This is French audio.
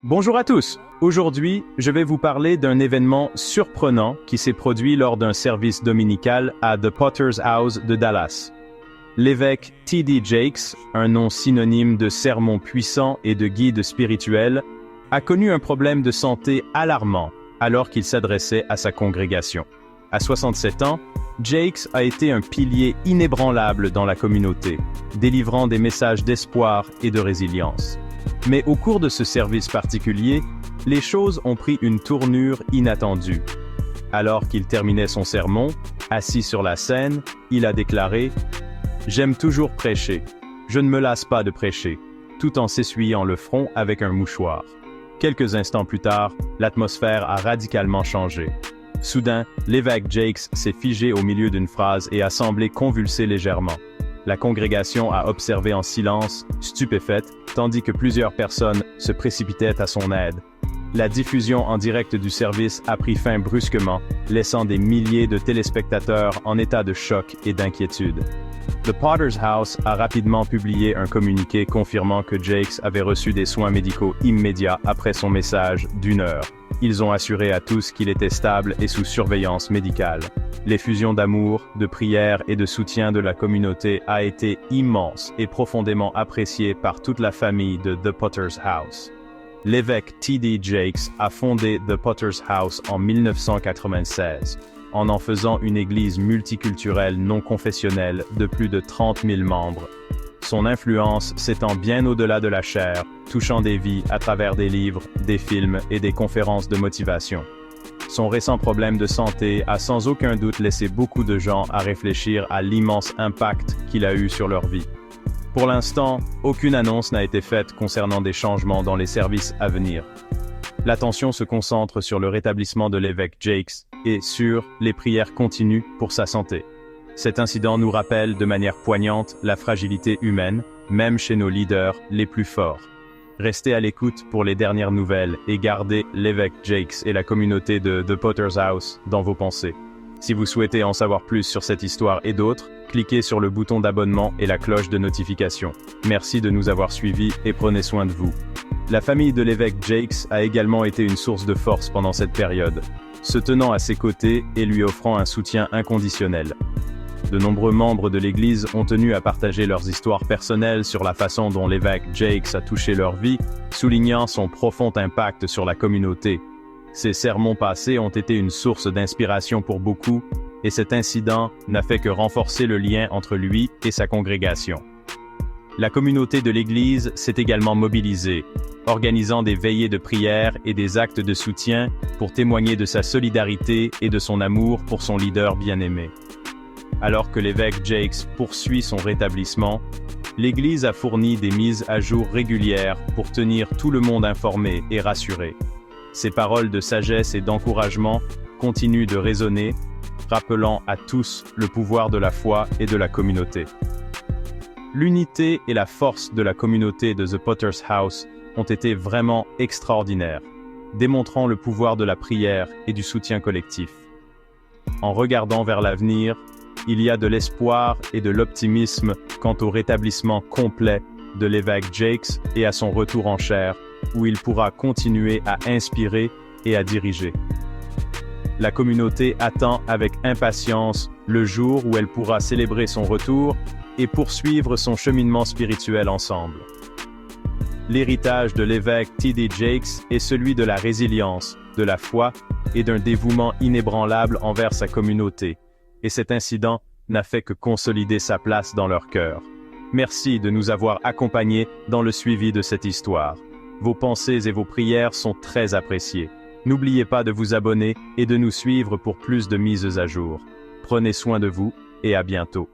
Bonjour à tous! Aujourd'hui, je vais vous parler d'un événement surprenant qui s'est produit lors d'un service dominical à The Potter's House de Dallas. L'évêque T.D. Jakes, un nom synonyme de sermon puissant et de guide spirituel, a connu un problème de santé alarmant alors qu'il s'adressait à sa congrégation. À 67 ans, Jakes a été un pilier inébranlable dans la communauté, délivrant des messages d'espoir et de résilience. Mais au cours de ce service particulier, les choses ont pris une tournure inattendue. Alors qu'il terminait son sermon, assis sur la scène, il a déclaré « J'aime toujours prêcher. Je ne me lasse pas de prêcher », tout en s'essuyant le front avec un mouchoir. Quelques instants plus tard, l'atmosphère a radicalement changé. Soudain, l'évêque Jakes s'est figé au milieu d'une phrase et a semblé convulser légèrement. La congrégation a observé en silence, stupéfaite, tandis que plusieurs personnes se précipitaient à son aide. La diffusion en direct du service a pris fin brusquement, laissant des milliers de téléspectateurs en état de choc et d'inquiétude. The Potter's House a rapidement publié un communiqué confirmant que Jakes avait reçu des soins médicaux immédiats après son message d'1 heure. Ils ont assuré à tous qu'il était stable et sous surveillance médicale. L'effusion d'amour, de prière et de soutien de la communauté a été immense et profondément appréciée par toute la famille de The Potter's House. L'évêque T.D. Jakes a fondé The Potter's House en 1996, en faisant une église multiculturelle non confessionnelle de plus de 30 000 membres. Son influence s'étend bien au-delà de la chair, touchant des vies à travers des livres, des films et des conférences de motivation. Son récent problème de santé a sans aucun doute laissé beaucoup de gens à réfléchir à l'immense impact qu'il a eu sur leur vie. Pour l'instant, aucune annonce n'a été faite concernant des changements dans les services à venir. L'attention se concentre sur le rétablissement de l'évêque Jakes et sur les prières continues pour sa santé. Cet incident nous rappelle de manière poignante la fragilité humaine, même chez nos leaders les plus forts. Restez à l'écoute pour les dernières nouvelles et gardez l'évêque Jakes et la communauté de The Potter's House dans vos pensées. Si vous souhaitez en savoir plus sur cette histoire et d'autres, cliquez sur le bouton d'abonnement et la cloche de notification. Merci de nous avoir suivis et prenez soin de vous. La famille de l'évêque Jakes a également été une source de force pendant cette période, se tenant à ses côtés et lui offrant un soutien inconditionnel. De nombreux membres de l'Église ont tenu à partager leurs histoires personnelles sur la façon dont l'évêque Jakes a touché leur vie, soulignant son profond impact sur la communauté. Ses sermons passés ont été une source d'inspiration pour beaucoup, et cet incident n'a fait que renforcer le lien entre lui et sa congrégation. La communauté de l'Église s'est également mobilisée, organisant des veillées de prière et des actes de soutien pour témoigner de sa solidarité et de son amour pour son leader bien-aimé. Alors que l'évêque Jakes poursuit son rétablissement, l'Église a fourni des mises à jour régulières pour tenir tout le monde informé et rassuré. Ces paroles de sagesse et d'encouragement continuent de résonner, rappelant à tous le pouvoir de la foi et de la communauté. L'unité et la force de la communauté de The Potter's House ont été vraiment extraordinaires, démontrant le pouvoir de la prière et du soutien collectif. En regardant vers l'avenir, il y a de l'espoir et de l'optimisme quant au rétablissement complet de l'évêque Jakes et à son retour en chair, où il pourra continuer à inspirer et à diriger. La communauté attend avec impatience le jour où elle pourra célébrer son retour et poursuivre son cheminement spirituel ensemble. L'héritage de l'évêque T.D. Jakes est celui de la résilience, de la foi et d'un dévouement inébranlable envers sa communauté, et cet incident n'a fait que consolider sa place dans leur cœur. Merci de nous avoir accompagnés dans le suivi de cette histoire. Vos pensées et vos prières sont très appréciées. N'oubliez pas de vous abonner et de nous suivre pour plus de mises à jour. Prenez soin de vous et à bientôt.